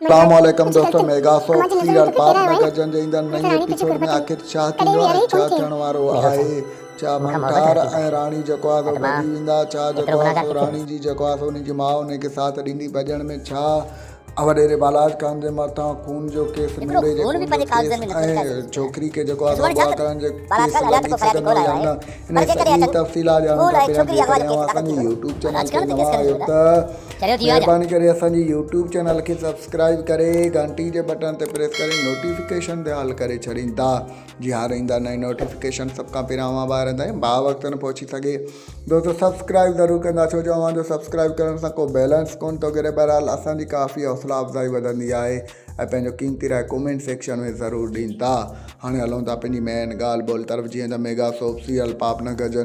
अस्सलामुअलैकुम दोस्तों, mega soap serial पाप नगर जे ईंदड़ नई एपिसोड में आख़िर छा थींदो ऐं छा थियण वारो आहे। छा मंठार ऐं राणी जेको आहे सो भॼी वेंदा, छा जेको आहे सो राणी जी जेको आहे सो उनजी माउ उनखे साथ ॾींदी भॼण में, छा वॾेरे बालाज खान जे मथां खून जो केस नूरे जे खून जो केस ऐं छोकिरी खे जेको आहे सो अगवा करण जे केस लॻी सघंदो या न, इन सॼी तफ़सीलात ॼाणण खां पहिरियां असांजे यूट्यूब चैनल ते नवां आहियो त महिरबानी करे असांजी यूट्यूब चैनल खे सब्सक्राइब करे घंटी जे बटन ते प्रेस करे नोटिफिकेशन ते ऑल करे छॾींदा, जी हर ईंदा नई नोटिफिकेशन सभ खां पहिरियां अवां ॿाहिरि ईंदा आहियूं, भाउ वक़्तु न पहुची सघे। दोस्तों सब्सक्राइब ज़रूरु कंदा, छो जो अव्हांजो सब्सक्राइब करण सां को बैलेंस कोन थो गिरे, बहरहाल असांजी काफ़ी हौसला अफ़ज़ाई वधंदी आहे ऐं पंहिंजो क़ीमती राय कमेंट सेक्शन में ज़रूरु ॾींदा। हाणे हलूं था पंहिंजी मेन ॻाल्हि ॿोल तरफ़, जीअं त मेगा सोप सीरियल पाप नगर जे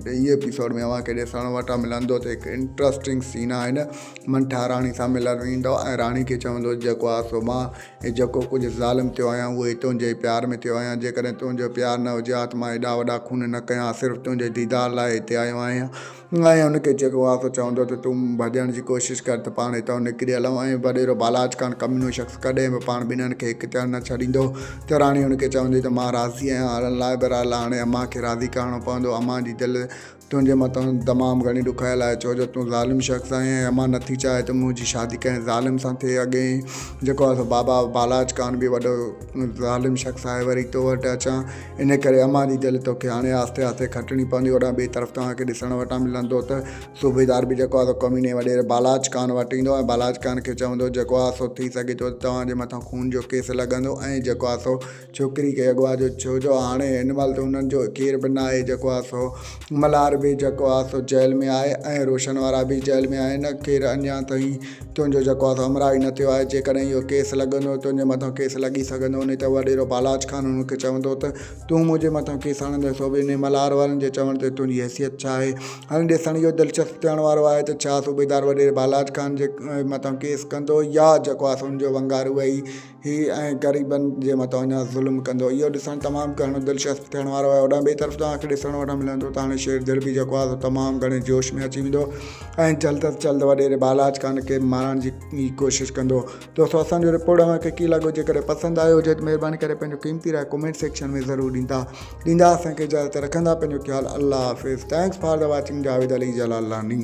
ॾहीं एपिसोड में अव्हांखे ॾिसण वटां मिलंदो त हिकु इंट्रस्टिंग सीन आहिनि। मंठा राणी सां मिलणु ईंदो ऐं राणी खे चवंदो जेको आहे सो मां हे जेको कुझु ज़ालिम थियो आहियां उहे तुंहिंजे प्यार में थियो आहियां, जेकॾहिं तुंहिंजो प्यार न हुजे हा त मां हेॾा वॾा खून न कयां, सिर्फ़ु तुंहिंजे दीदार लाइ हिते आयो आहियां। ऐं हुनखे जेको आहे सो चवंदो त तूं भॼण जी कोशिशि कर त पाण हितां निकिरी हलूं, ऐं वॾेरो बालाज खान कमीनो शख़्स कॾहिं बि पाण ॿिन्हिनि खे हिकु थियणु न छॾींदो। त राणी हुनखे चवंदी त मां राज़ी आहियां हलण लाइ, बहरहाल हाणे अम्मा खे राज़ी करिणो पवंदो। अम्मा जी दिलि तुंहिंजे मथां तमामु घणी ॾुखायल आहे, छो जो तूं ज़ालिम शख़्स आहीं ऐं अम्मा नथी चाहे त मुंहिंजी शादी कंहिं ज़ालिम सां थिए। अॻे जेको आहे सो बाबा बालाज खान बि वॾो ज़ालिम शख़्स आहे, वरी तो वटि अचां, इन करे अम्मा जी दिलि तोखे हाणे आहिस्ते आहिस्ते खटणी पवंदी। ओॾां ॿिए तरफ़ तव्हांखे ॾिसण वटां मिलंदो त सूबेदार बि जेको आहे सो कमीने वॾेरे बालाज खान वटि ईंदो ऐं बालाज खान खे चवंदो जेको आहे सो थी सघे थो तव्हांजे मथां खून जो केस लॻंदो ऐं जेको आहे सो छोकिरी खे अॻवा जो, छो जो हाणे हिन महिल त हुननि जो केर बि न आहे, जेको आहे सो मल्हार बि जेको आहे सो जेल में आहे ऐं रोशन वारा बि जेल में आहिनि। केरु अञा ताईं तुंहिंजो जेको आहे सो हमराही न थियो आहे, जेकॾहिं इहो केस लॻंदो तुंहिंजे मथां केस लॻी सघंदो, न त वॾेरो बालाज खान हुनखे चवंदो त तूं मुंहिंजे मथां केस हणंदे, सो बि इन मल्हार वारनि जे चवण ते तुंहिंजी हैसियत छा आहे। हाणे ॾिसण इहो दिलचस्प थियण वारो आहे त छा सूबेदार वॾेरे बालाज खान जे मथां केस कंदो या जेको आहे सो हुनजो वंगार वेही ऐं ग़रीबनि जे मथां अञा ज़ुल्म कंदो। इहो ॾिसणु तमामु घणो दिलचस्प थियण वारो आहे। ओॾां ॿिए तरफ़ तव्हांखे ॾिसण वटां मिलंदो त हाणे शेर दिलि बि जेको आहे सो तमामु घणे जोश में अची वेंदो ऐं जल्द अज़ जल्द वॾेरे बालाज खान खे मारण जी कोशिशि कंदो। दोस्तों असांजो रिपोर्ट अव्हांखे कीअं लॻो, जेकॾहिं पसंदि आयो हुजे त महिरबानी करे पंहिंजो क़ीमती राय कमेंट सेक्शन में ज़रूरु ॾींदा असांखे इजाज़त रखंदा। पंहिंजो ख़्यालु, अल्लाह हाफ़िज़। Thanks for the watching. Javed Ali जलालानी।